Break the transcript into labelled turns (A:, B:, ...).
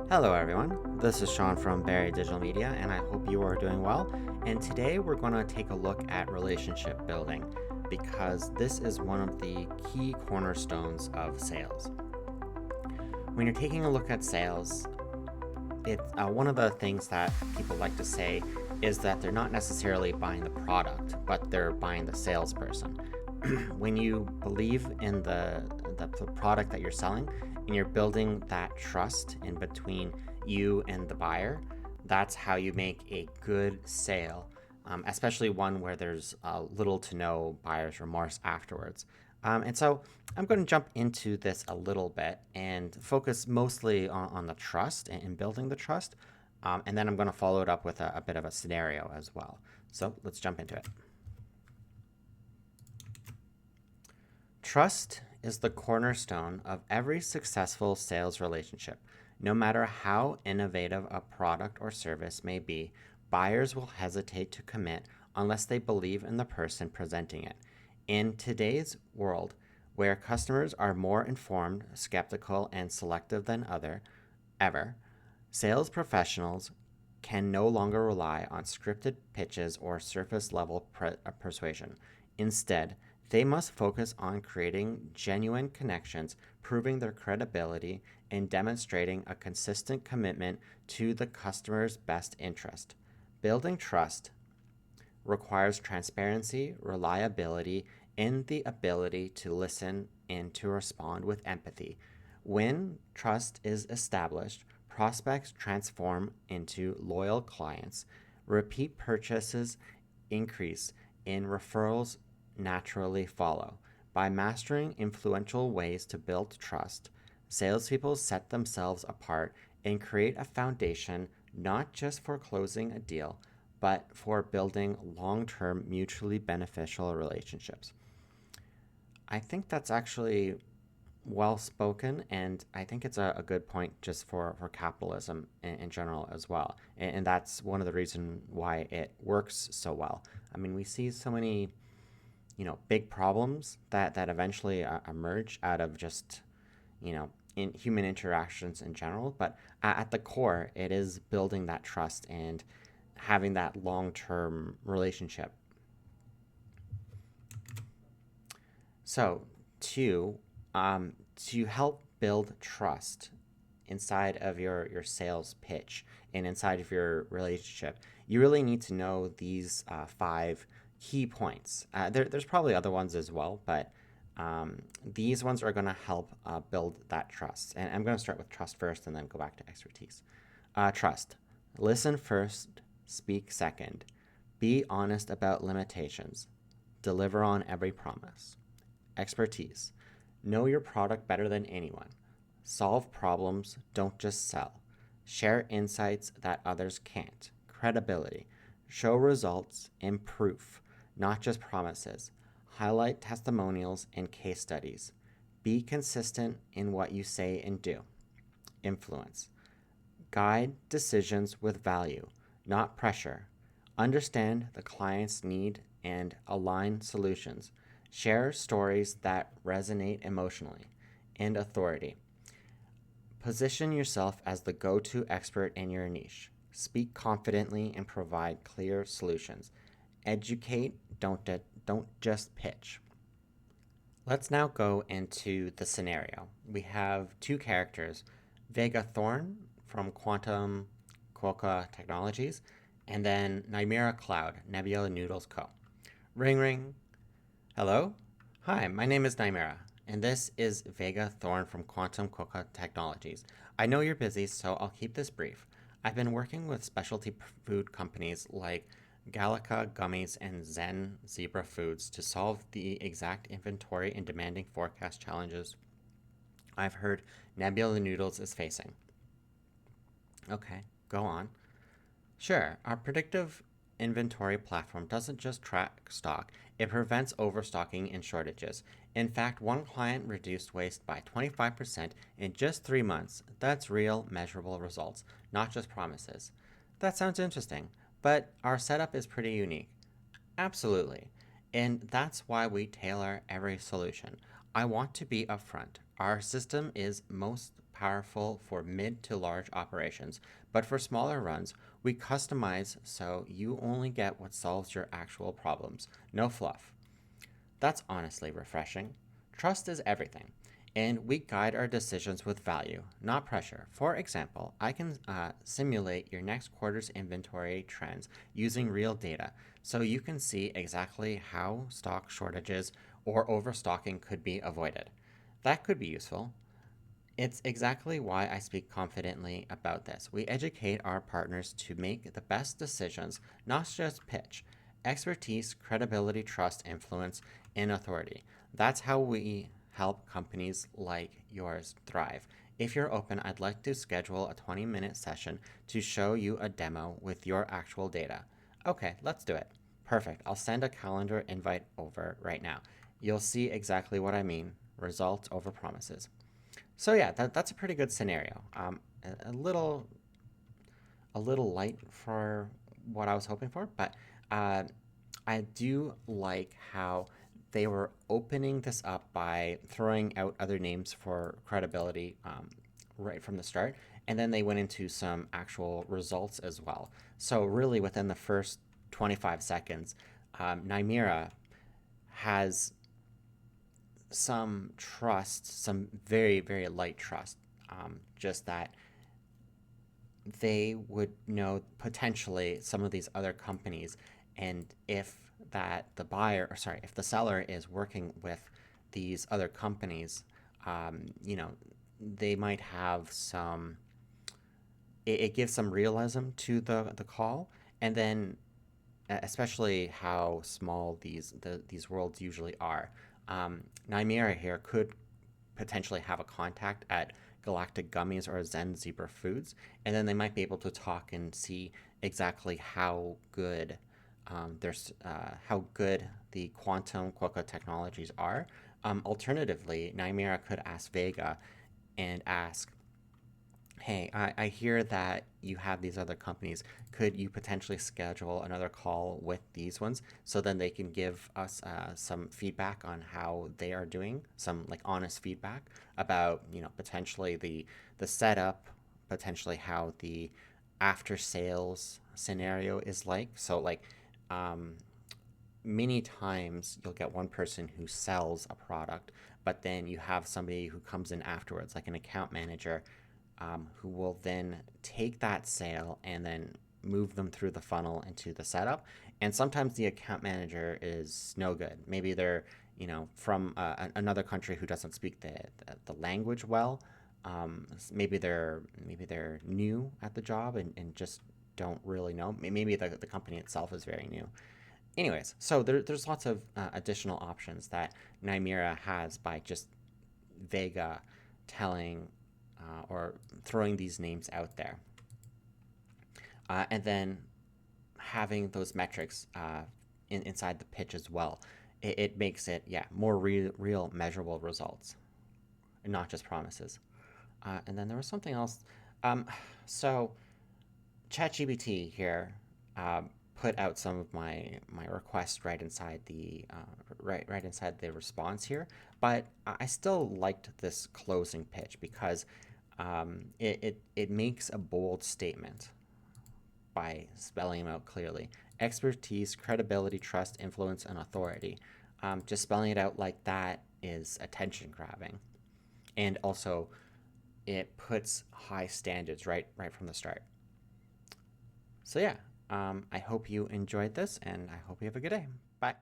A: Hello, everyone. This is Sean from Barry Digital Media, and I hope you are doing well. And today we're going to take a look at relationship building because this is one of the key cornerstones of sales. When you're taking a look at sales, it's one of the things that people like to say is that they're not necessarily buying the product, but they're buying the salesperson. When you believe in the product that you're selling and you're building that trust in between you and the buyer, that's how you make a good sale, especially one where there's little to no buyer's remorse afterwards. And so I'm going to jump into this a little bit and focus mostly on the trust and building the trust. And then I'm going to follow it up with a bit of a scenario as well. So let's jump into it. Trust is the cornerstone of every successful sales relationship. No matter how innovative a product or service may be, buyers will hesitate to commit unless they believe in the person presenting it. In today's world, where customers are more informed, skeptical, and selective than ever, sales professionals can no longer rely on scripted pitches or surface level persuasion. Instead, they must focus on creating genuine connections, proving their credibility, and demonstrating a consistent commitment to the customer's best interest. Building trust requires transparency, reliability, and the ability to listen and to respond with empathy. When trust is established, prospects transform into loyal clients, repeat purchases increase, and referrals naturally follow. By mastering influential ways to build trust, salespeople set themselves apart and create a foundation not just for closing a deal, but for building long term, mutually beneficial relationships. I think that's actually well spoken, and I think it's a good point just for capitalism in general as well. And that's one of the reasons why it works so well. I mean, we see so many big problems that eventually emerge out of just in human interactions in general, but at the core it is building that trust and having that long-term relationship. So to to help build trust inside of your sales pitch and inside of your relationship, you really need to know these five key points. There's probably other ones as well, but these ones are going to help build that trust. And I'm going to start with trust first and then go back to expertise. Trust. Listen first, speak second. Be honest about limitations. Deliver on every promise. Expertise. Know your product better than anyone. Solve problems, don't just sell. Share insights that others can't. Credibility. Show results and proof, not just promises. Highlight testimonials and case studies. Be consistent in what you say and do. Influence. Guide decisions with value, not pressure. Understand the client's need and align solutions. Share stories that resonate emotionally. And authority. Position yourself as the go-to expert in your niche. Speak confidently and provide clear solutions. Educate, don't just pitch. Let's now go into the scenario. We have two characters, Vega Thorn from Quantum Quokka Technologies, and then Nymera Cloud, Nebula Noodles Co. Ring ring. Hello? Hi, my name is Nymera, and this is Vega Thorn from Quantum Quokka Technologies. I know you're busy, so I'll keep this brief. I've been working with specialty food companies like Gallica Gummies and Zen Zebra Foods to solve the exact inventory and demanding forecast challenges I've heard Nebula Noodles is facing. Okay, go on. Sure, our predictive inventory platform doesn't just track stock, it prevents overstocking and shortages. In fact, one client reduced waste by 25% in just 3 months. That's real, measurable results, not just promises. That sounds interesting, but our setup is pretty unique. Absolutely. And that's why we tailor every solution. I want to be upfront. Our system is most powerful for mid to large operations, but for smaller runs, we customize so you only get what solves your actual problems. No fluff. That's honestly refreshing. Trust is everything, and we guide our decisions with value, not pressure. For example, I can simulate your next quarter's inventory trends using real data, so you can see exactly how stock shortages or overstocking could be avoided. That could be useful. It's exactly why I speak confidently about this. We educate our partners to make the best decisions, not just pitch. Expertise, credibility, trust, influence, and authority. That's how we help companies like yours thrive. If you're open, I'd like to schedule a 20-minute session to show you a demo with your actual data. Okay, let's do it. Perfect. I'll send a calendar invite over right now. You'll see exactly what I mean. Results over promises. So yeah, that's a pretty good scenario. A little light for what I was hoping for, but uh, I do like how they were opening this up by throwing out other names for credibility right from the start, and then they went into some actual results as well. So really, within the first 25 seconds, Nymera has some trust, some very, very light trust. Just that they would know potentially some of these other companies, and if that the buyer, or sorry, if the seller is working with these other companies, you know, they might have some. It gives some realism to the call, and then especially how small these worlds usually are. Nymera here could potentially have a contact at Galactic Gummies or Zen Zebra Foods, and then they might be able to talk and see exactly how good how good the quantum Quokka technologies are. Alternatively, Nymera could ask Vega and ask, hey, I hear that you have these other companies. Could you potentially schedule another call with these ones so then they can give us some feedback on how they are doing, some like honest feedback about potentially the setup, potentially how the after sales scenario is like. So like um, many times you'll get one person who sells a product, but then you have somebody who comes in afterwards, like an account manager, who will then take that sale and then move them through the funnel into the setup. And sometimes the account manager is no good. Maybe they're from another country who doesn't speak the language well. Maybe they're new at the job and just don't really know. Maybe the company itself is very new. Anyways, so there's lots of additional options that Nymera has by just Vega telling or throwing these names out there. And then having those metrics inside the pitch as well. It makes it, yeah, more real measurable results and not just promises. And then there was something else. Um, so ChatGPT here put out some of my requests right inside the right inside the response here, but I still liked this closing pitch because it makes a bold statement by spelling them out clearly. Expertise, credibility, trust, influence, and authority. Just spelling it out like that is attention grabbing, and also it puts high standards right from the start. So yeah, I hope you enjoyed this, and I hope you have a good day. Bye.